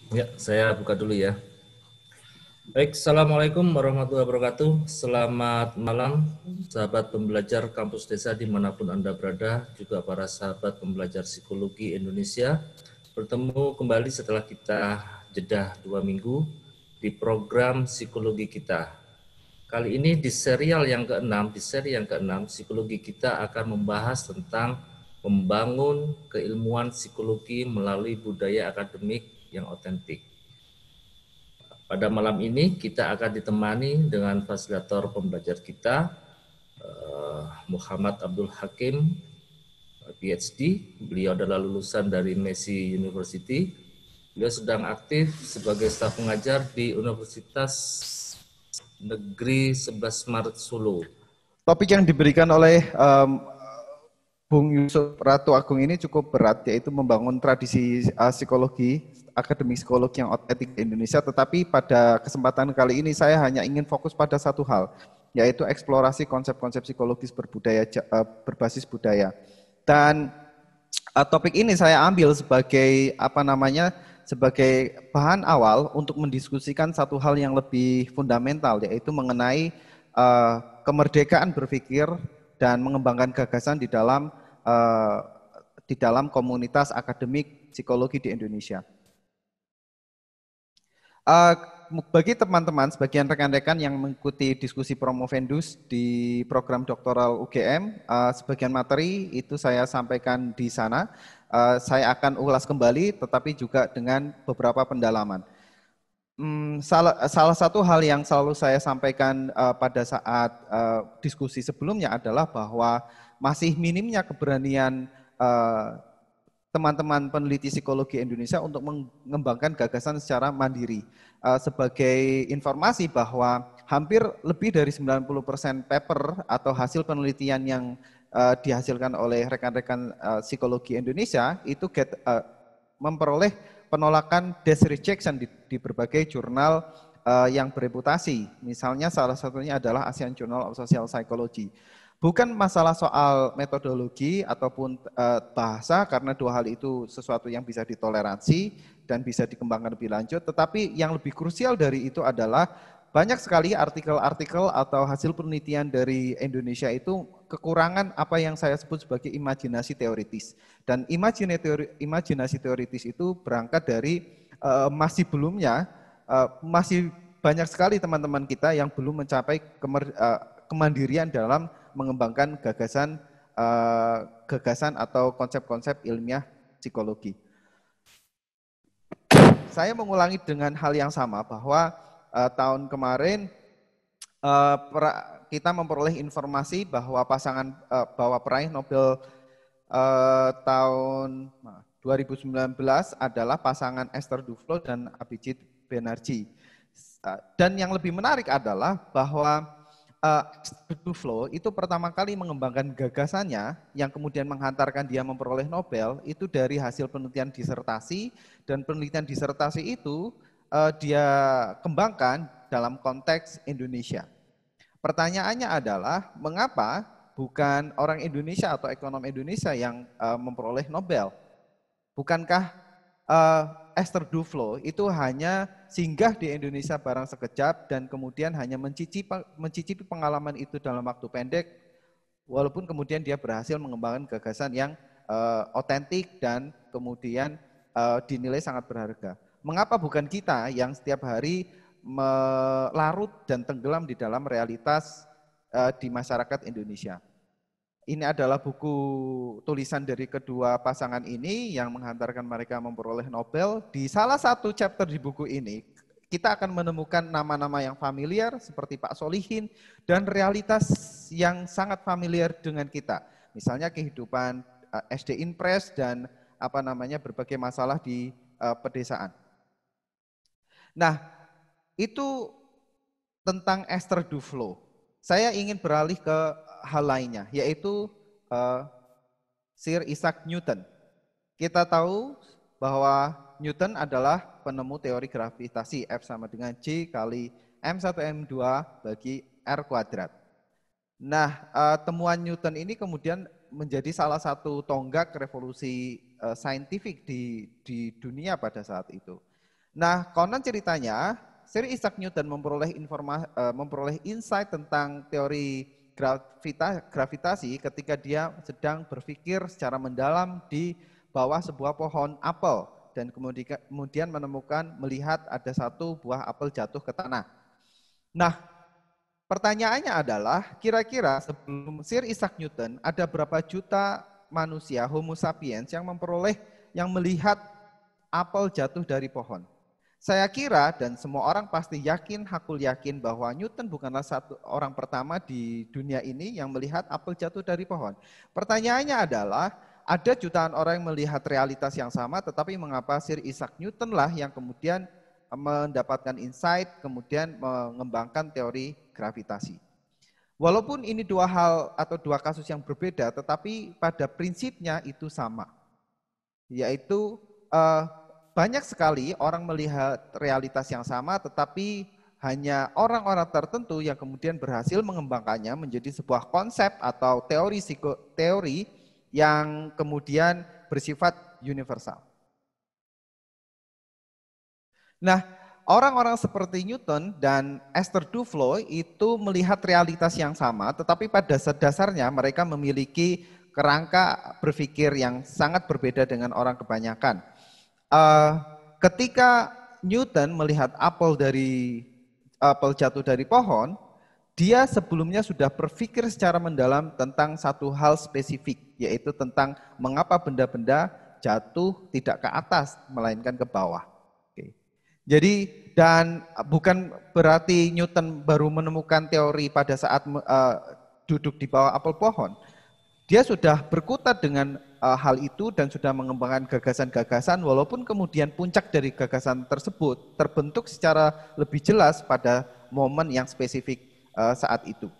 Ya, saya buka dulu ya. Baik, Assalamualaikum warahmatullahi wabarakatuh. Selamat malam, sahabat pembelajar kampus desa dimanapun Anda berada, juga para sahabat pembelajar psikologi Indonesia. Bertemu kembali setelah kita jeda 2 minggu di program psikologi kita. Kali ini di serial yang keenam, psikologi kita akan membahas tentang membangun keilmuan psikologi melalui budaya akademik yang otentik. Pada malam ini kita akan ditemani dengan fasilitator pembelajar kita, Muhammad Abdul Hakim, PhD. Beliau adalah lulusan dari Messi University. Beliau sedang aktif sebagai staf pengajar di Universitas Negeri 11 Maret Solo. Topik yang diberikan oleh Bung Yusuf Ratu Agung ini cukup berat, yaitu membangun tradisi psikologi, akademik psikologi yang otentik di Indonesia. Tetapi pada kesempatan kali ini saya hanya ingin fokus pada satu hal, yaitu eksplorasi konsep-konsep psikologis berbasis budaya. Dan topik ini saya ambil sebagai sebagai bahan awal untuk mendiskusikan satu hal yang lebih fundamental, yaitu mengenai kemerdekaan berpikir dan mengembangkan gagasan di dalam komunitas akademik psikologi di Indonesia. Bagi teman-teman, sebagian rekan-rekan yang mengikuti diskusi Promovendus di program doktoral UGM, sebagian materi itu saya sampaikan di sana. Saya akan ulas kembali, tetapi juga dengan beberapa pendalaman. Salah satu hal yang selalu saya sampaikan pada saat diskusi sebelumnya adalah bahwa masih minimnya keberanian teman-teman peneliti psikologi Indonesia untuk mengembangkan gagasan secara mandiri. Sebagai informasi bahwa hampir lebih dari 90% paper atau hasil penelitian yang dihasilkan oleh rekan-rekan psikologi Indonesia itu memperoleh penolakan desk rejection di berbagai jurnal yang bereputasi. Misalnya salah satunya adalah Asian Journal of Social Psychology. Bukan masalah soal metodologi ataupun bahasa, karena dua hal itu sesuatu yang bisa ditoleransi dan bisa dikembangkan lebih lanjut, tetapi yang lebih krusial dari itu adalah banyak sekali artikel-artikel atau hasil penelitian dari Indonesia itu kekurangan apa yang saya sebut sebagai imajinasi teoritis. Dan imajinasi teoritis itu berangkat dari masih banyak sekali teman-teman kita yang belum mencapai kemandirian dalam mengembangkan gagasan atau konsep-konsep ilmiah psikologi. Saya mengulangi dengan hal yang sama bahwa tahun kemarin kita memperoleh informasi bahwa bahwa peraih Nobel tahun 2019 adalah pasangan Esther Duflo dan Abhijit Banerjee. Dan yang lebih menarik adalah bahwa Esther Duflo itu pertama kali mengembangkan gagasannya yang kemudian menghantarkan dia memperoleh Nobel itu dari hasil penelitian disertasi, dan penelitian disertasi itu dia kembangkan dalam konteks Indonesia. Pertanyaannya adalah mengapa bukan orang Indonesia atau ekonom Indonesia yang memperoleh Nobel? Bukankah Esther Duflo itu hanya singgah di Indonesia barang sekejap dan kemudian hanya mencicipi pengalaman itu dalam waktu pendek, walaupun kemudian dia berhasil mengembangkan gagasan yang otentik dan kemudian dinilai sangat berharga. Mengapa bukan kita yang setiap hari melarut dan tenggelam di dalam realitas di masyarakat Indonesia? Ini adalah buku tulisan dari kedua pasangan ini yang menghantarkan mereka memperoleh Nobel. Di salah satu chapter di buku ini, kita akan menemukan nama-nama yang familiar seperti Pak Solihin dan realitas yang sangat familiar dengan kita. Misalnya kehidupan SD Inpres dan berbagai masalah di pedesaan. Nah, itu tentang Esther Duflo. Saya ingin beralih ke hal lainnya, yaitu Sir Isaac Newton. Kita tahu bahwa Newton adalah penemu teori gravitasi, F sama dengan G kali M1 M2 bagi R kuadrat. Nah, temuan Newton ini kemudian menjadi salah satu tonggak revolusi saintifik di dunia pada saat itu. Nah, konon ceritanya Sir Isaac Newton memperoleh insight tentang teori gravitasi ketika dia sedang berpikir secara mendalam di bawah sebuah pohon apel dan kemudian melihat ada satu buah apel jatuh ke tanah. Nah, pertanyaannya adalah kira-kira sebelum Sir Isaac Newton ada berapa juta manusia Homo sapiens yang melihat apel jatuh dari pohon? Saya kira dan semua orang pasti hakul yakin bahwa Newton bukanlah satu orang pertama di dunia ini yang melihat apel jatuh dari pohon. Pertanyaannya adalah, ada jutaan orang yang melihat realitas yang sama, tetapi mengapa Sir Isaac Newton lah yang kemudian mendapatkan insight, kemudian mengembangkan teori gravitasi. Walaupun ini dua hal atau dua kasus yang berbeda, tetapi pada prinsipnya itu sama, yaitu banyak sekali orang melihat realitas yang sama, tetapi hanya orang-orang tertentu yang kemudian berhasil mengembangkannya menjadi sebuah konsep atau teori yang kemudian bersifat universal. Nah, orang-orang seperti Newton dan Esther Duflo itu melihat realitas yang sama, tetapi pada dasarnya mereka memiliki kerangka berpikir yang sangat berbeda dengan orang kebanyakan. Ketika Newton melihat apel jatuh dari pohon, dia sebelumnya sudah berpikir secara mendalam tentang satu hal spesifik, yaitu tentang mengapa benda-benda jatuh tidak ke atas, melainkan ke bawah. Oke. Jadi, dan bukan berarti Newton baru menemukan teori pada saat duduk di bawah apel pohon. Dia sudah berkutat dengan hal itu dan sudah mengembangkan gagasan-gagasan, walaupun kemudian puncak dari gagasan tersebut terbentuk secara lebih jelas pada momen yang spesifik saat itu.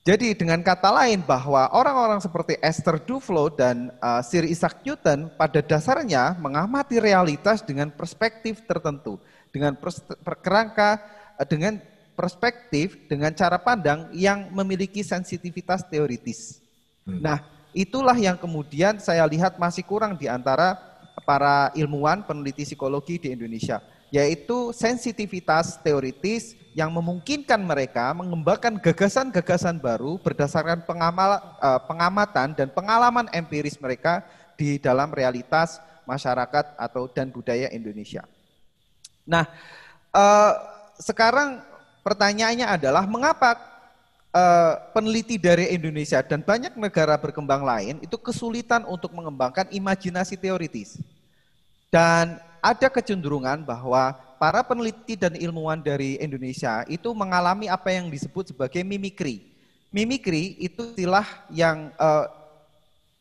Jadi dengan kata lain bahwa orang-orang seperti Esther Duflo dan Sir Isaac Newton pada dasarnya mengamati realitas dengan perspektif tertentu, dengan kerangka, dengan perspektif, dengan cara pandang yang memiliki sensitivitas teoritis. Nah, itulah yang kemudian saya lihat masih kurang di antara para ilmuwan peneliti psikologi di Indonesia, yaitu sensitivitas teoritis yang memungkinkan mereka mengembangkan gagasan-gagasan baru berdasarkan pengamatan dan pengalaman empiris mereka di dalam realitas masyarakat dan budaya Indonesia. Nah, sekarang pertanyaannya adalah mengapa peneliti dari Indonesia dan banyak negara berkembang lain itu kesulitan untuk mengembangkan imajinasi teoritis. Dan ada kecenderungan bahwa para peneliti dan ilmuwan dari Indonesia itu mengalami apa yang disebut sebagai mimikri. Mimikri itu istilah yang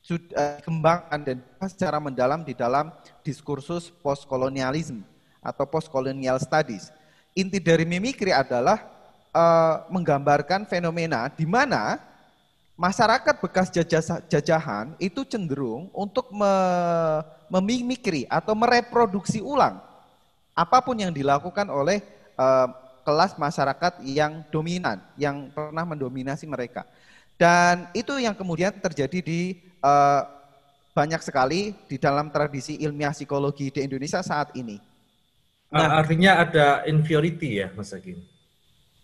sudah dikembangkan dan secara mendalam di dalam diskursus postkolonialisme atau postcolonial studies. Inti dari mimikri adalah menggambarkan fenomena di mana masyarakat bekas jajahan itu cenderung untuk memimikri atau mereproduksi ulang apapun yang dilakukan oleh kelas masyarakat yang dominan, yang pernah mendominasi mereka. Dan itu yang kemudian terjadi di banyak sekali di dalam tradisi ilmiah psikologi di Indonesia saat ini. Nah, artinya ada inferiority ya, Mas Hakim?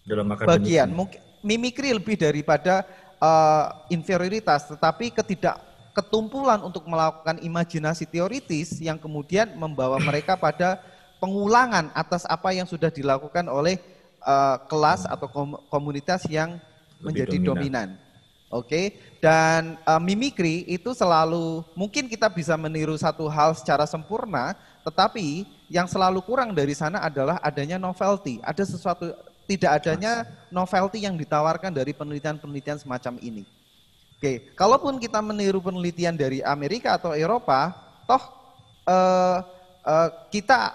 Dalam bagian, mungkin mimikri lebih daripada inferioritas, tetapi ketumpulan untuk melakukan imajinasi teoritis yang kemudian membawa mereka pada pengulangan atas apa yang sudah dilakukan oleh kelas atau komunitas yang menjadi dominan. Oke, dan mimikri itu selalu, mungkin kita bisa meniru satu hal secara sempurna, tetapi yang selalu kurang dari sana adalah adanya novelty, ada sesuatu, tidak adanya novelty yang ditawarkan dari penelitian-penelitian semacam ini. Oke, kalaupun kita meniru penelitian dari Amerika atau Eropa, toh kita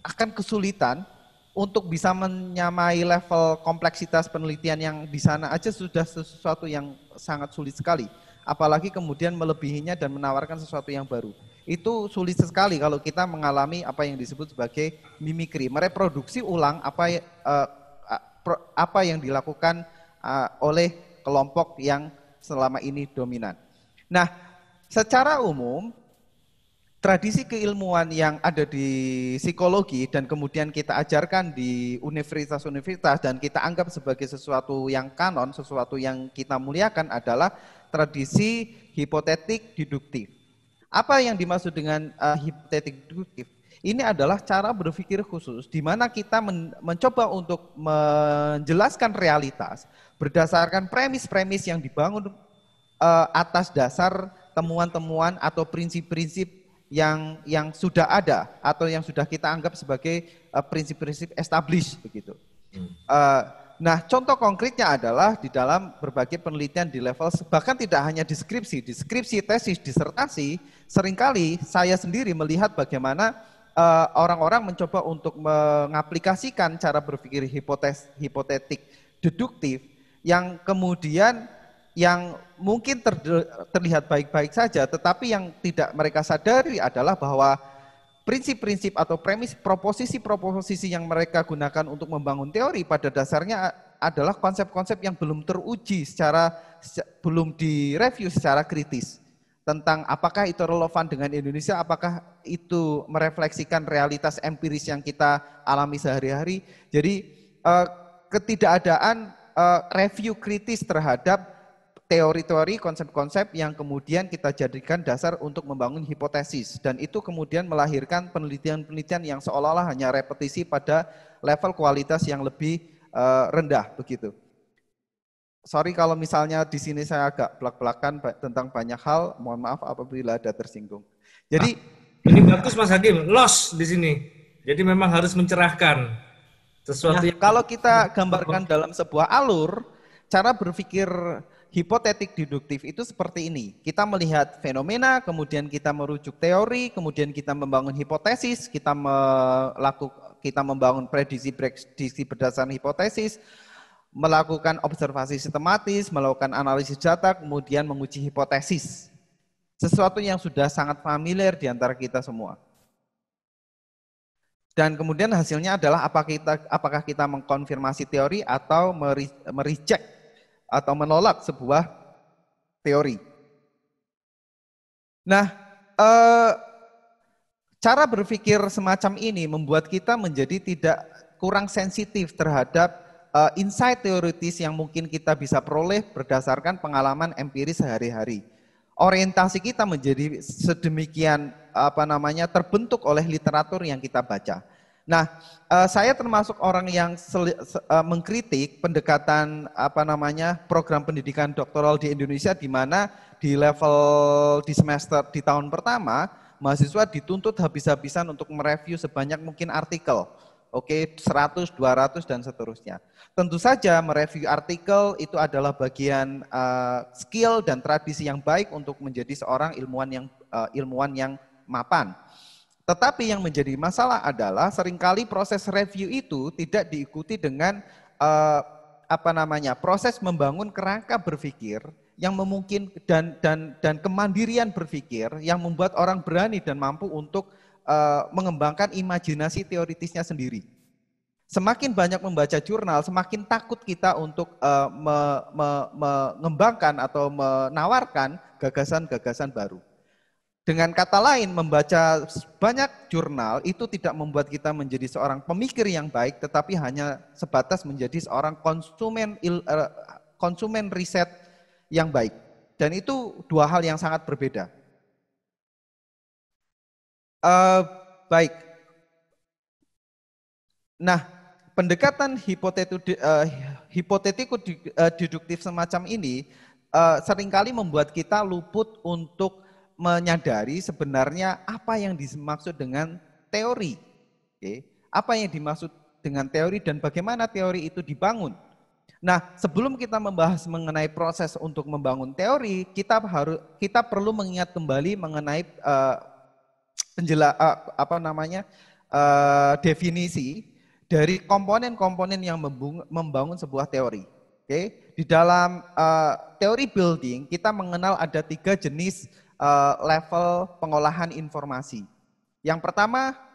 akan kesulitan untuk bisa menyamai level kompleksitas penelitian yang di sana aja sudah sesuatu yang sangat sulit sekali. Apalagi kemudian melebihinya dan menawarkan sesuatu yang baru. Itu sulit sekali kalau kita mengalami apa yang disebut sebagai mimikri, mereproduksi ulang apa yang dilakukan oleh kelompok yang selama ini dominan. Nah, secara umum tradisi keilmuan yang ada di psikologi dan kemudian kita ajarkan di universitas-universitas dan kita anggap sebagai sesuatu yang kanon, sesuatu yang kita muliakan adalah tradisi hipotetik deduktif. Apa yang dimaksud dengan hipotetik deduktif? Ini adalah cara berpikir khusus di mana kita mencoba untuk menjelaskan realitas berdasarkan premis-premis yang dibangun atas dasar temuan-temuan atau prinsip-prinsip yang sudah ada atau yang sudah kita anggap sebagai prinsip-prinsip established begitu. Nah, contoh konkretnya adalah di dalam berbagai penelitian di level bahkan tidak hanya deskripsi, tesis, disertasi, seringkali saya sendiri melihat bagaimana orang-orang mencoba untuk mengaplikasikan cara berpikir hipotetik deduktif yang kemudian yang mungkin terlihat baik-baik saja, tetapi yang tidak mereka sadari adalah bahwa prinsip-prinsip atau premis, proposisi-proposisi yang mereka gunakan untuk membangun teori pada dasarnya adalah konsep-konsep yang belum teruji belum direview secara kritis tentang apakah itu relevan dengan Indonesia, apakah itu merefleksikan realitas empiris yang kita alami sehari-hari. Jadi ketidakadaan review kritis terhadap teori-teori, konsep-konsep yang kemudian kita jadikan dasar untuk membangun hipotesis. Dan itu kemudian melahirkan penelitian-penelitian yang seolah-olah hanya repetisi pada level kualitas yang lebih rendah begitu. Sorry kalau misalnya di sini saya agak belak-belakan tentang banyak hal, mohon maaf apabila ada tersinggung. Jadi ini bagus Mas Hakim, loss di sini. Jadi memang harus mencerahkan sesuatu yang kalau kita gambarkan dalam sebuah alur, cara berpikir hipotetik deduktif itu seperti ini. Kita melihat fenomena, kemudian kita merujuk teori, kemudian kita membangun hipotesis, kita membangun prediksi berdasarkan hipotesis, melakukan observasi sistematis, melakukan analisis data, kemudian menguji hipotesis. Sesuatu yang sudah sangat familiar di antara kita semua. Dan kemudian hasilnya adalah apakah kita mengkonfirmasi teori atau mereject atau menolak sebuah teori. Nah, cara berpikir semacam ini membuat kita menjadi kurang sensitif terhadap insight teoritis yang mungkin kita bisa peroleh berdasarkan pengalaman empiris sehari-hari. Orientasi kita menjadi sedemikian terbentuk oleh literatur yang kita baca. Nah, saya termasuk orang yang mengkritik pendekatan program pendidikan doktoral di Indonesia, di mana di semester di tahun pertama mahasiswa dituntut habis-habisan untuk mereview sebanyak mungkin artikel. Oke, 100, 200 dan seterusnya. Tentu saja mereview artikel itu adalah bagian skill dan tradisi yang baik untuk menjadi seorang ilmuwan yang mapan. Tetapi yang menjadi masalah adalah seringkali proses review itu tidak diikuti dengan proses membangun kerangka berpikir yang memungkinkan dan kemandirian berpikir yang membuat orang berani dan mampu untuk mengembangkan imajinasi teoritisnya sendiri. Semakin banyak membaca jurnal, semakin takut kita untuk mengembangkan atau menawarkan gagasan-gagasan baru. Dengan kata lain, membaca banyak jurnal itu tidak membuat kita menjadi seorang pemikir yang baik, tetapi hanya sebatas menjadi seorang konsumen riset yang baik. Dan itu dua hal yang sangat berbeda. Baik. Nah, pendekatan hipotetiku deduktif semacam ini seringkali membuat kita luput untuk menyadari sebenarnya apa yang dimaksud dengan teori. Oke. Apa yang dimaksud dengan teori dan bagaimana teori itu dibangun. Nah, sebelum kita membahas mengenai proses untuk membangun teori, kita perlu mengingat kembali mengenai definisi dari komponen-komponen yang membangun sebuah teori. Oke. Di dalam teori building kita mengenal ada 3 jenis level pengolahan informasi.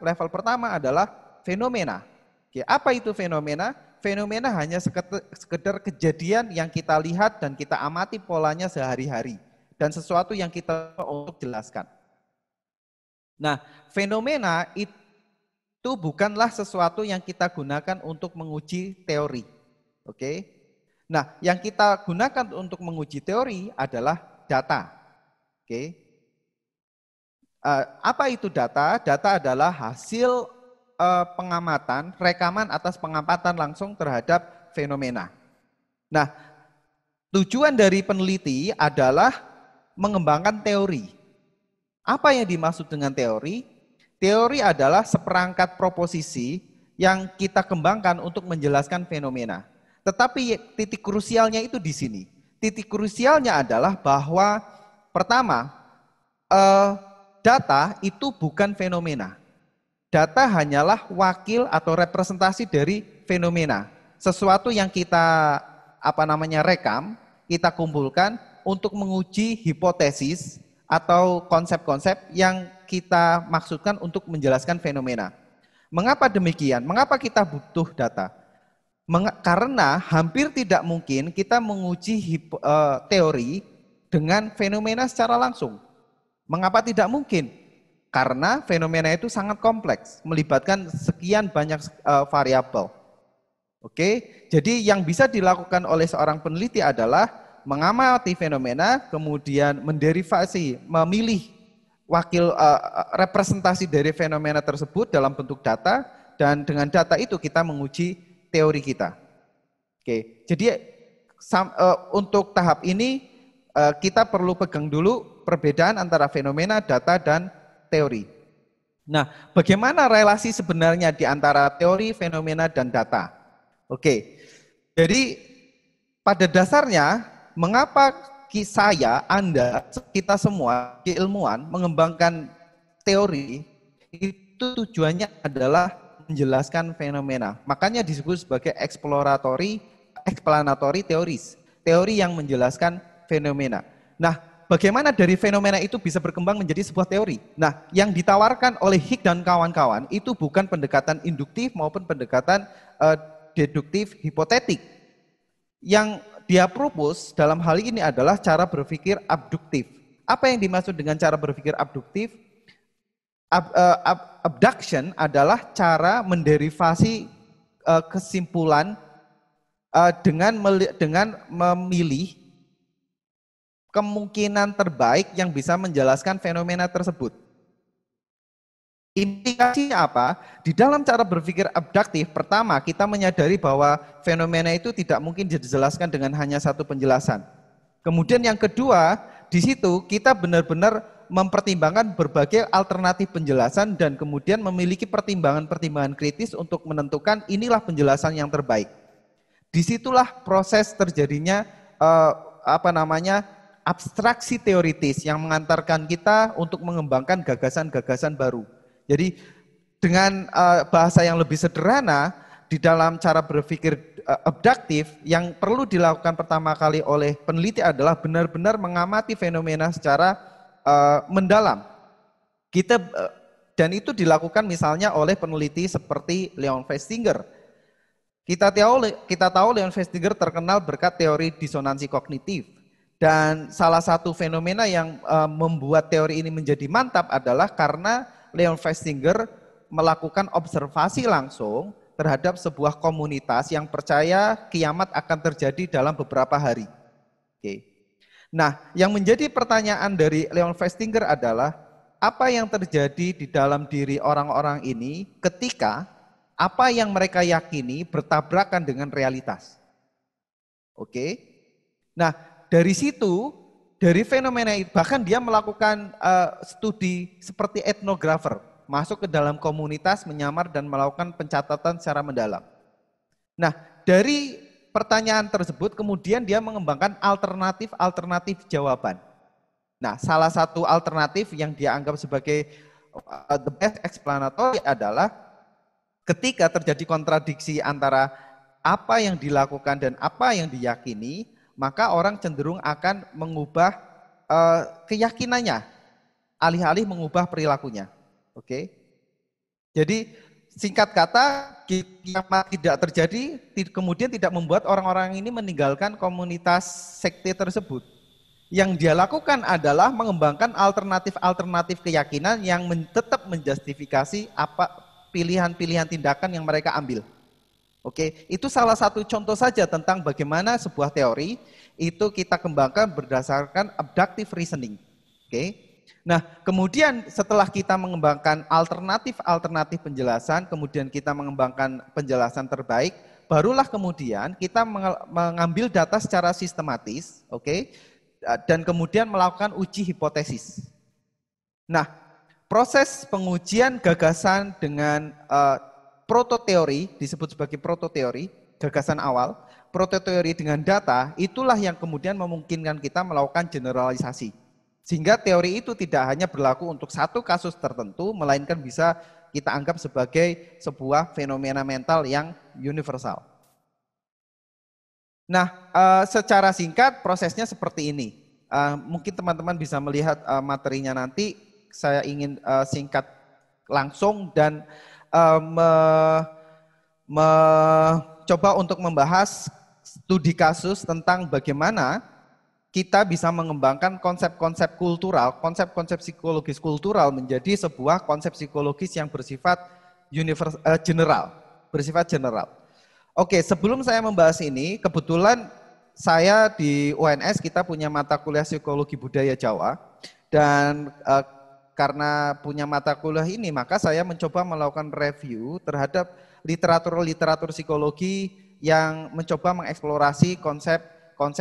Level pertama adalah fenomena. Oke, apa itu fenomena? Fenomena hanya sekedar kejadian yang kita lihat dan kita amati polanya sehari-hari dan sesuatu yang kita untuk jelaskan. Nah, fenomena itu bukanlah sesuatu yang kita gunakan untuk menguji teori. Oke. Nah, yang kita gunakan untuk menguji teori adalah data. Oke. Apa itu data? Data adalah hasil pengamatan, rekaman atas pengamatan langsung terhadap fenomena. Nah, tujuan dari peneliti adalah mengembangkan teori. Apa yang dimaksud dengan teori? Teori adalah seperangkat proposisi yang kita kembangkan untuk menjelaskan fenomena. Tetapi titik krusialnya itu di sini. Titik krusialnya adalah bahwa pertama, data itu bukan fenomena. Data hanyalah wakil atau representasi dari fenomena. Sesuatu yang kita rekam, kita kumpulkan untuk menguji hipotesis atau konsep-konsep yang kita maksudkan untuk menjelaskan fenomena. Mengapa demikian? Mengapa kita butuh data? Karena hampir tidak mungkin kita menguji teori dengan fenomena secara langsung. Mengapa tidak mungkin? Karena fenomena itu sangat kompleks, melibatkan sekian banyak variabel. Oke, jadi yang bisa dilakukan oleh seorang peneliti adalah mengamati fenomena, kemudian menderivasi, memilih wakil representasi dari fenomena tersebut dalam bentuk data, dan dengan data itu kita menguji teori kita. Oke, jadi untuk tahap ini kita perlu pegang dulu perbedaan antara fenomena, data, dan teori. Nah, bagaimana relasi sebenarnya di antara teori, fenomena, dan data? Oke, jadi pada dasarnya mengapa saya, Anda, kita semua ilmuwan mengembangkan teori itu tujuannya adalah menjelaskan fenomena. Makanya disebut sebagai explanatory theories, teori yang menjelaskan fenomena. Nah, bagaimana dari fenomena itu bisa berkembang menjadi sebuah teori? Nah, yang ditawarkan oleh Hick dan kawan-kawan itu bukan pendekatan induktif maupun pendekatan deduktif hipotetik. Yang dia propose dalam hal ini adalah cara berpikir abduktif. Apa yang dimaksud dengan cara berpikir abduktif? Abduction adalah cara menderivasi kesimpulan dengan memilih kemungkinan terbaik yang bisa menjelaskan fenomena tersebut. Implikasinya apa? Di dalam cara berpikir abduktif, pertama kita menyadari bahwa fenomena itu tidak mungkin dijelaskan dengan hanya satu penjelasan. Kemudian yang kedua, di situ kita benar-benar mempertimbangkan berbagai alternatif penjelasan dan kemudian memiliki pertimbangan-pertimbangan kritis untuk menentukan inilah penjelasan yang terbaik. Disitulah proses terjadinya abstraksi teoritis yang mengantarkan kita untuk mengembangkan gagasan-gagasan baru. Jadi dengan bahasa yang lebih sederhana, di dalam cara berpikir abduktif yang perlu dilakukan pertama kali oleh peneliti adalah benar-benar mengamati fenomena secara mendalam. Dan itu dilakukan misalnya oleh peneliti seperti Leon Festinger. Kita tahu Leon Festinger terkenal berkat teori disonansi kognitif. Dan salah satu fenomena yang membuat teori ini menjadi mantap adalah karena Leon Festinger melakukan observasi langsung terhadap sebuah komunitas yang percaya kiamat akan terjadi dalam beberapa hari. Oke. Nah, yang menjadi pertanyaan dari Leon Festinger adalah apa yang terjadi di dalam diri orang-orang ini ketika apa yang mereka yakini bertabrakan dengan realitas. Oke. Nah, dari situ, dari fenomena itu, bahkan dia melakukan studi seperti etnografer, masuk ke dalam komunitas, menyamar dan melakukan pencatatan secara mendalam. Nah, dari pertanyaan tersebut kemudian dia mengembangkan alternatif jawaban. Nah, salah satu alternatif yang dia anggap sebagai the best explanatory adalah ketika terjadi kontradiksi antara apa yang dilakukan dan apa yang diyakini, maka orang cenderung akan mengubah keyakinannya, alih-alih mengubah perilakunya. Oke. Jadi singkat kata, kiamat tidak terjadi, kemudian tidak membuat orang-orang ini meninggalkan komunitas sekte tersebut. Yang dia lakukan adalah mengembangkan alternatif-alternatif keyakinan yang tetap menjustifikasi apa pilihan-pilihan tindakan yang mereka ambil. Oke, itu salah satu contoh saja tentang bagaimana sebuah teori itu kita kembangkan berdasarkan abductive reasoning. Oke. Nah, kemudian setelah kita mengembangkan alternatif-alternatif penjelasan, kemudian kita mengembangkan penjelasan terbaik, barulah kemudian kita mengambil data secara sistematis, oke, dan kemudian melakukan uji hipotesis. Nah, proses pengujian gagasan dengan prototeori, disebut sebagai prototeori, gagasan awal, prototeori dengan data, itulah yang kemudian memungkinkan kita melakukan generalisasi. Sehingga teori itu tidak hanya berlaku untuk satu kasus tertentu, melainkan bisa kita anggap sebagai sebuah fenomena mental yang universal. Nah, secara singkat prosesnya seperti ini. Mungkin teman-teman bisa melihat materinya nanti. Saya ingin singkat langsung dan mencoba untuk membahas studi kasus tentang bagaimana kita bisa mengembangkan konsep-konsep kultural, konsep-konsep psikologis kultural menjadi sebuah konsep psikologis yang bersifat general, bersifat general. Oke, sebelum saya membahas ini, kebetulan saya di UNS kita punya mata kuliah psikologi budaya Jawa dan karena punya mata kuliah ini, maka saya mencoba melakukan review terhadap literatur-literatur psikologi yang mencoba mengeksplorasi konsep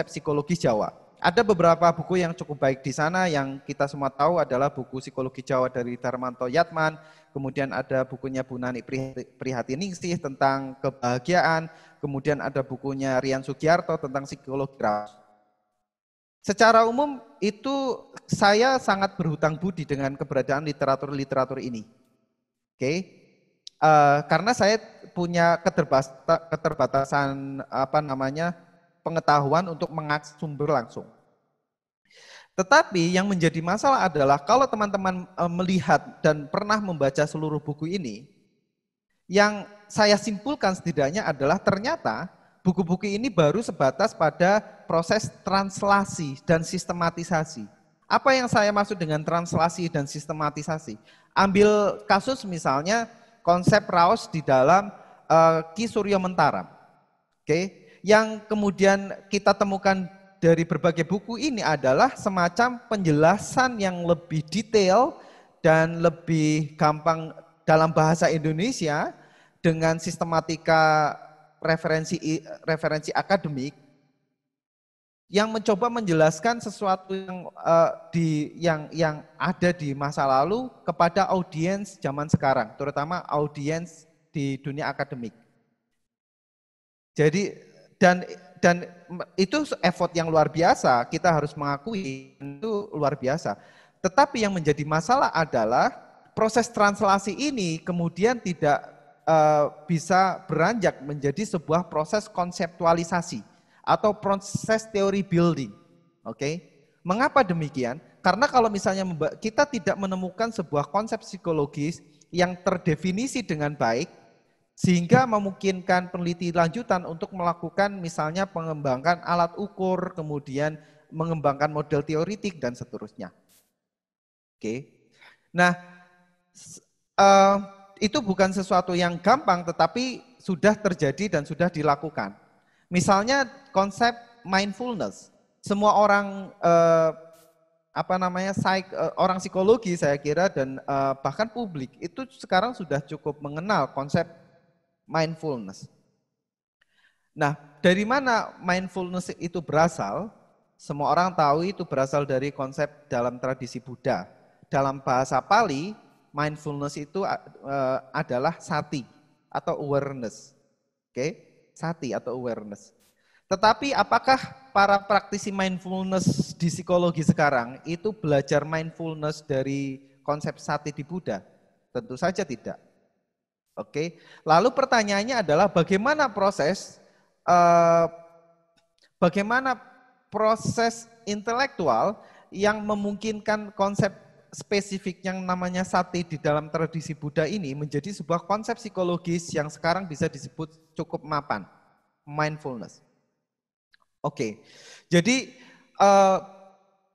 psikologis Jawa. Ada beberapa buku yang cukup baik di sana yang kita semua tahu adalah buku Psikologi Jawa dari Darmanto Yatman, kemudian ada bukunya Bu Nani Prihatiningsih tentang kebahagiaan, kemudian ada bukunya Rian Sugiarto tentang psikologi ras. Secara umum itu saya sangat berhutang budi dengan keberadaan literatur-literatur ini. Oke. Karena saya punya keterbatasan pengetahuan untuk mengakses sumber langsung. Tetapi yang menjadi masalah adalah kalau teman-teman melihat dan pernah membaca seluruh buku ini, yang saya simpulkan setidaknya adalah ternyata buku-buku ini baru sebatas pada proses translasi dan sistematisasi. Apa yang saya maksud dengan translasi dan sistematisasi? Ambil kasus misalnya konsep Raos di dalam Ki Suryo Mentaram. Oke. Yang kemudian kita temukan dari berbagai buku ini adalah semacam penjelasan yang lebih detail dan lebih gampang dalam bahasa Indonesia dengan sistematika referensi akademik yang mencoba menjelaskan sesuatu yang ada di masa lalu kepada audiens zaman sekarang, terutama audiens di dunia akademik. Jadi dan itu effort yang luar biasa, kita harus mengakui itu luar biasa. Tetapi yang menjadi masalah adalah proses translasi ini kemudian tidak bisa beranjak menjadi sebuah proses konseptualisasi atau proses teori building. Oke. Mengapa demikian? Karena kalau misalnya kita tidak menemukan sebuah konsep psikologis yang terdefinisi dengan baik, sehingga memungkinkan peneliti lanjutan untuk melakukan misalnya pengembangan alat ukur, kemudian mengembangkan model teoritik dan seterusnya. Oke. Nah, itu bukan sesuatu yang gampang tetapi sudah terjadi dan sudah dilakukan. Misalnya konsep mindfulness. Semua orang orang psikologi saya kira dan bahkan publik itu sekarang sudah cukup mengenal konsep mindfulness. Nah, dari mana mindfulness itu berasal? Semua orang tahu itu berasal dari konsep dalam tradisi Buddha. Dalam bahasa Pali, mindfulness itu adalah sati atau awareness. Oke, sati atau awareness. Tetapi apakah para praktisi mindfulness di psikologi sekarang itu belajar mindfulness dari konsep sati di Buddha? Tentu saja tidak. Oke, lalu pertanyaannya adalah bagaimana proses intelektual yang memungkinkan konsep spesifik yang namanya sati di dalam tradisi Buddha ini menjadi sebuah konsep psikologis yang sekarang bisa disebut cukup mapan, mindfulness. Oke, jadi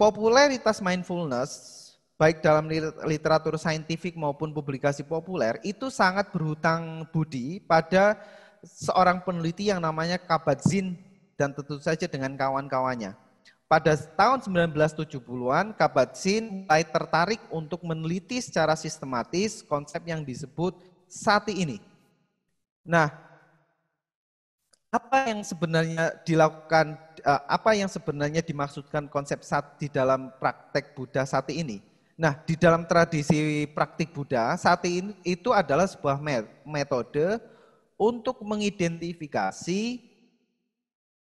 popularitas mindfulness baik dalam literatur saintifik maupun publikasi populer itu sangat berhutang budi pada seorang peneliti yang namanya Kabat-Zinn dan tentu saja dengan kawan-kawannya. Pada tahun 1970-an, Kabat-Zinn mulai tertarik untuk meneliti secara sistematis konsep yang disebut sati ini. Nah, apa yang sebenarnya dilakukan, apa yang sebenarnya dimaksudkan konsep sati di dalam praktek Buddha sati ini? Nah, di dalam tradisi praktik Buddha, sati itu adalah sebuah metode untuk mengidentifikasi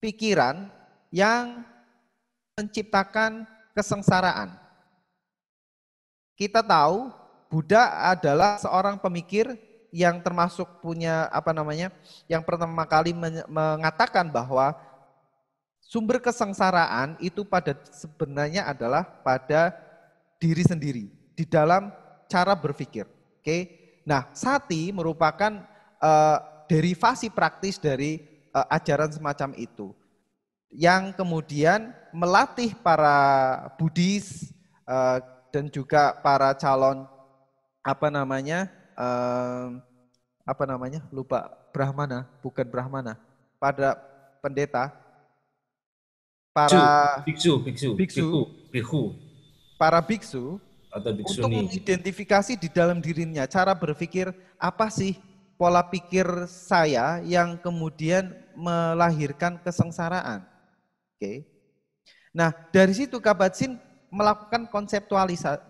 pikiran yang menciptakan kesengsaraan. Kita tahu Buddha adalah seorang pemikir yang termasuk punya yang pertama kali mengatakan bahwa sumber kesengsaraan itu sebenarnya adalah pada diri sendiri di dalam cara berpikir. Oke. Nah, sati merupakan derivasi praktis dari ajaran semacam itu yang kemudian melatih para Buddhis dan juga para calon Brahmana, bukan Brahmana, pada pendeta, para biksu para biksu atau untuk biksuni mengidentifikasi di dalam dirinya cara berpikir apa sih pola pikir saya yang kemudian melahirkan kesengsaraan. Oke. Nah, dari situ Kabat-Zinn melakukan konseptualisasi,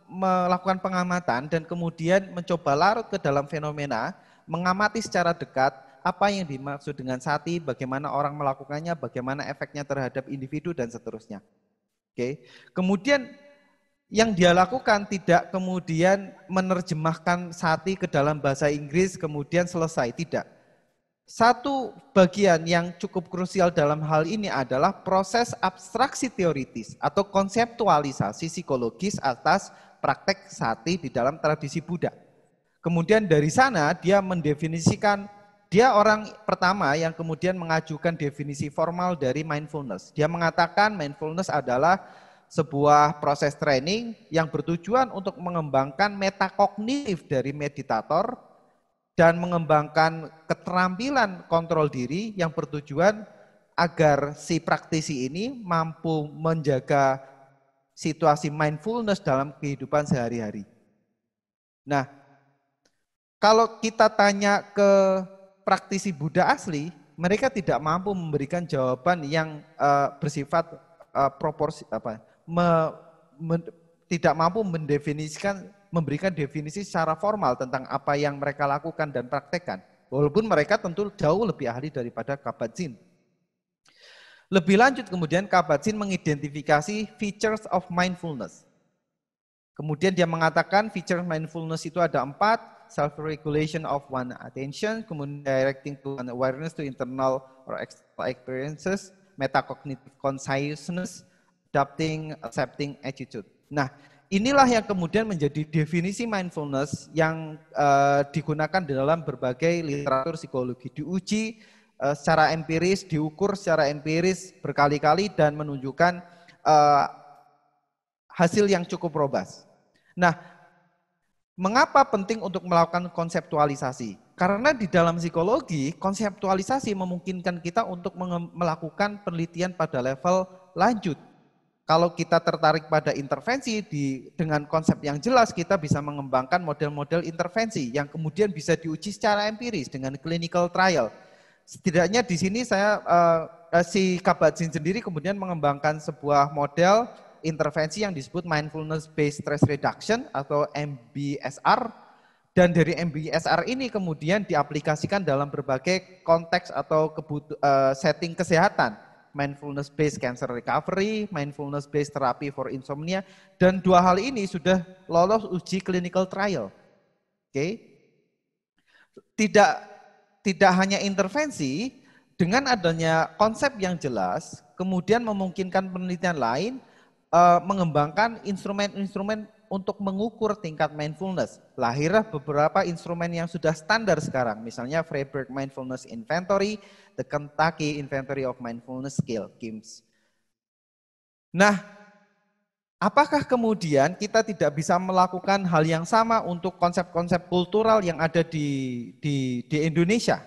melakukan pengamatan dan kemudian mencoba larut ke dalam fenomena, mengamati secara dekat apa yang dimaksud dengan sati, bagaimana orang melakukannya, bagaimana efeknya terhadap individu dan seterusnya. Oke. Kemudian yang dia lakukan tidak kemudian menerjemahkan sati ke dalam bahasa Inggris kemudian selesai, tidak. Satu bagian yang cukup krusial dalam hal ini adalah proses abstraksi teoritis atau konseptualisasi psikologis atas praktek sati di dalam tradisi Buddha. Kemudian dari sana dia mendefinisikan, dia orang pertama yang kemudian mengajukan definisi formal dari mindfulness. Dia mengatakan mindfulness adalah sebuah proses training yang bertujuan untuk mengembangkan metakognitif dari meditator dan mengembangkan keterampilan kontrol diri yang bertujuan agar si praktisi ini mampu menjaga situasi mindfulness dalam kehidupan sehari-hari. Nah, kalau kita tanya ke praktisi Buddha asli, mereka tidak mampu memberikan jawaban yang bersifat tidak mampu mendefinisikan, memberikan definisi secara formal tentang apa yang mereka lakukan dan praktekkan. Walaupun mereka tentu jauh lebih ahli daripada Kabat-Zinn. Lebih lanjut kemudian Kabat-Zinn mengidentifikasi features of mindfulness. Kemudian dia mengatakan feature mindfulness itu ada 4. Self-regulation of one attention, kemudian directing to one awareness to internal or external experiences, metacognitive consciousness, adapting, accepting attitude. Nah, inilah yang kemudian menjadi definisi mindfulness yang digunakan dalam berbagai literatur psikologi. Diuji secara empiris, diukur secara empiris berkali-kali dan menunjukkan hasil yang cukup robust. Nah, mengapa penting untuk melakukan konseptualisasi? Karena di dalam psikologi, konseptualisasi memungkinkan kita untuk melakukan penelitian pada level lanjut. Kalau kita tertarik pada intervensi, dengan konsep yang jelas kita bisa mengembangkan model-model intervensi yang kemudian bisa diuji secara empiris dengan clinical trial. Setidaknya di sini si Kabat-Zinn sendiri kemudian mengembangkan sebuah model intervensi yang disebut mindfulness based stress reduction atau MBSR, dan dari MBSR ini kemudian diaplikasikan dalam berbagai konteks atau setting kesehatan, mindfulness based cancer recovery, mindfulness based therapy for insomnia, dan 2 hal ini sudah lolos uji clinical trial. Oke. Tidak hanya intervensi, dengan adanya konsep yang jelas kemudian memungkinkan penelitian lain mengembangkan instrumen-instrumen untuk mengukur tingkat mindfulness. Lahirlah beberapa instrumen yang sudah standar sekarang, misalnya Freiberg Mindfulness Inventory, the Kentucky Inventory of Mindfulness Scale, KIMS. Nah, apakah kemudian kita tidak bisa melakukan hal yang sama untuk konsep-konsep kultural yang ada di Indonesia?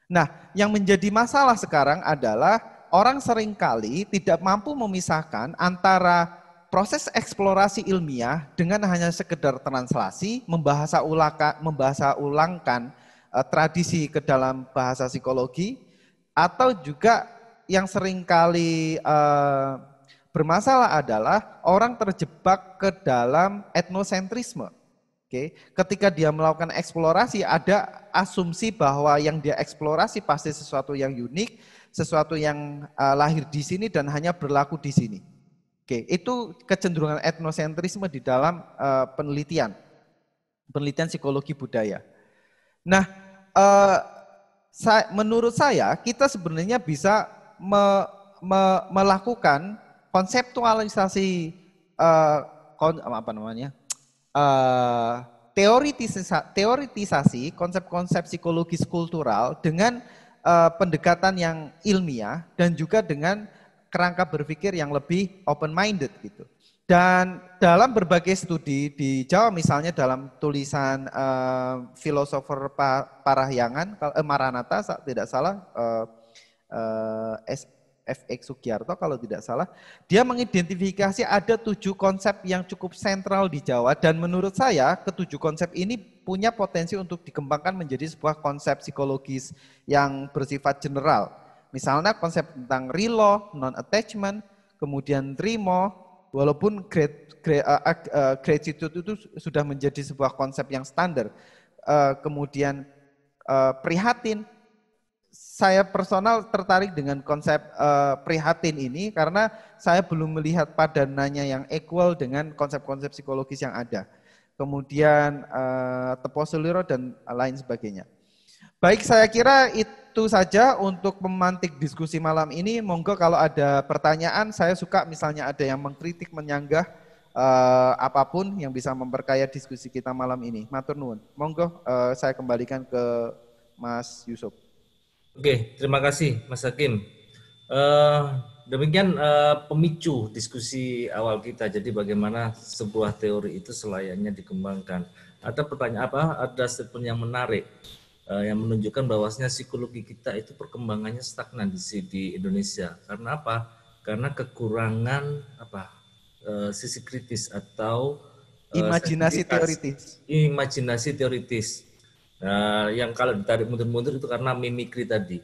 Nah, yang menjadi masalah sekarang adalah orang seringkali tidak mampu memisahkan antara proses eksplorasi ilmiah dengan hanya sekedar translasi, membahasa ulangkan tradisi ke dalam bahasa psikologi, atau juga yang seringkali bermasalah adalah orang terjebak ke dalam etnosentrisme. Oke, ketika dia melakukan eksplorasi ada asumsi bahwa yang dia eksplorasi pasti sesuatu yang unik, sesuatu yang lahir di sini dan hanya berlaku di sini. Oke, itu kecenderungan etnosentrisme di dalam penelitian psikologi budaya. Nah, menurut saya kita sebenarnya bisa melakukan konseptualisasi teoritisasi konsep-konsep psikologis kultural dengan pendekatan yang ilmiah dan juga dengan kerangka berpikir yang lebih open minded gitu. Dan dalam berbagai studi di Jawa misalnya dalam tulisan filosofer Parahyangan Maranatha tidak salah F.X. Sugiarto kalau tidak salah, dia mengidentifikasi ada 7 konsep yang cukup sentral di Jawa dan menurut saya ke-7 konsep ini punya potensi untuk dikembangkan menjadi sebuah konsep psikologis yang bersifat general. Misalnya konsep tentang relo, non-attachment, kemudian trimo, walaupun gratitude itu sudah menjadi sebuah konsep yang standar, kemudian prihatin. Saya personal tertarik dengan konsep prihatin ini karena saya belum melihat padanannya yang equal dengan konsep-konsep psikologis yang ada. Kemudian Teposuliro dan lain sebagainya. Baik, saya kira itu saja untuk memantik diskusi malam ini. Monggo kalau ada pertanyaan, saya suka misalnya ada yang mengkritik, menyanggah apapun yang bisa memperkaya diskusi kita malam ini. Matur nuwun. Monggo saya kembalikan ke Mas Yusuf. Oke, terima kasih Mas Hakim. Demikian pemicu diskusi awal kita. Jadi bagaimana sebuah teori itu selayaknya dikembangkan. Ada pertanyaan apa? Ada statement yang menarik yang menunjukkan bahwasanya psikologi kita itu perkembangannya stagnan di Indonesia. Karena apa? Karena kekurangan sisi kritis atau imajinasi teoritis. Imajinasi teoritis. Yang kalau ditarik mundur-mundur itu karena mimikri tadi.